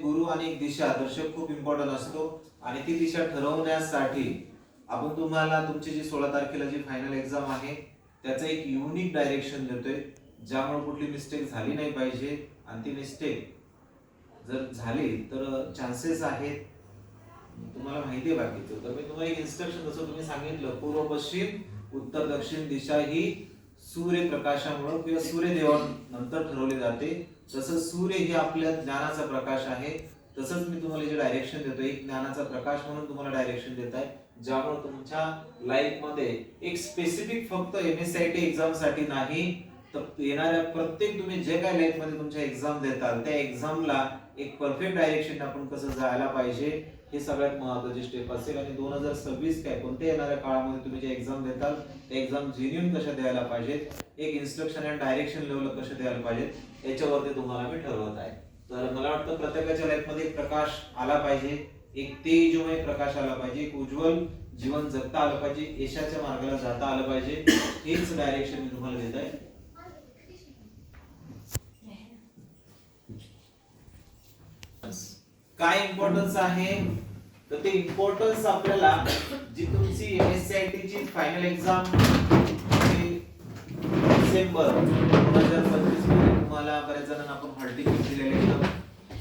गुरु आणि एक दिशा दर्शक खूप इम्पॉर्टंट असतो आणि ती दिशा ठरवण्यासाठी आपण तुम्हाला तुमची जी 16 तारखेला जी फायनल एक्झाम आहे त्याचं एक युनिक डायरेक्शन देतोय, ज्यामुळे कुठली मिस्टेक झाली नाही पाहिजे. आणि ती मिस्टेक जर झाली तर चान्सेस आहेत, तुम्हाला माहिती आहे बाकीचं. तर मी तुम्हाला एक इन्स्ट्रक्शन, जसं तुम्ही सांगितलं, पूर्व पश्चिम उत्तर दक्षिण दिशा ही सूर्यप्रकाशामुळे किंवा सूर्यदेवानंतर ठरवली जाते. तसं सूर्य ही आपल्या ज्ञानाचा प्रकाश आहे. तसंच मी तुम्हाला जे डायरेक्शन देतोय, एक ज्ञानाचा प्रकाश म्हणून तुम्हाला डायरेक्शन देत आहे, ज्यामुळे तुमच्या लाईफ मध्ये एक स्पेसिफिक फक्त MSCIT एक्झाम साठी नाही, तर येणाऱ्या प्रत्येक तुम्ही जे काय लाईफ मध्ये तुमच्या एक्झाम देताल त्या एक्झामला एक परफेक्ट डायरेक्शन आपण कसं जायला पाहिजे हे सगळ्यात महत्त्वाची स्टेप असेल. आणि 2026 काय कोणत्या येणाऱ्या काळामध्ये तुम्ही जे एक्झाम देताल त्या एक्झाम जेन्युइन कशा द्यायला पाहिजेत, एक इन्स्ट्रक्शन आणि डायरेक्शन लेवल कशा द्यायला पाहिजेत, याच्यावरती तुम्हाला मी ठरवत आहे. तर मला वाटतं प्रत्येकाच्या लाईफ मध्ये एक प्रकाश आला पाहिजे, एक तेजोमय प्रकाश आला पाहिजे, एक उज्ज्वल जीवन जगता आलं पाहिजे, यशाच्या मार्गाला जाता आलं पाहिजे. हेच डायरेक्शन मी तुम्हाला देत आहे. काय इम्पॉर्टन्स आहे, तर ते इम्पॉर्टन्स आपल्याला जी तुमची MSCIT ची फायनल एक्झाम डिसेंबर 2025 मध्ये तुम्हाला बऱ्याच जणांना आपण हॉल तिकीट दिलेले आहे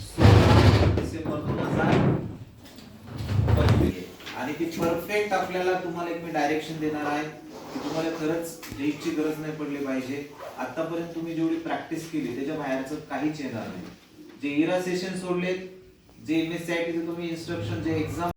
16 डिसेंबर 2025, आणि ती परफेक्ट आपल्याला तुम्हाला एक मी डायरेक्शन देणार आहे की तुम्हाला खरंच लिहायची गरज नाही पडली पाहिजे. आतापर्यंत तुम्ही जेवढी प्रॅक्टिस केली त्याच्या बाहेरचं काहीच येणार नाही. जे इरा सेशन सोडले, जे MSCIT चे तुम्ही इन्स्ट्रक्शन, जे एक्झाम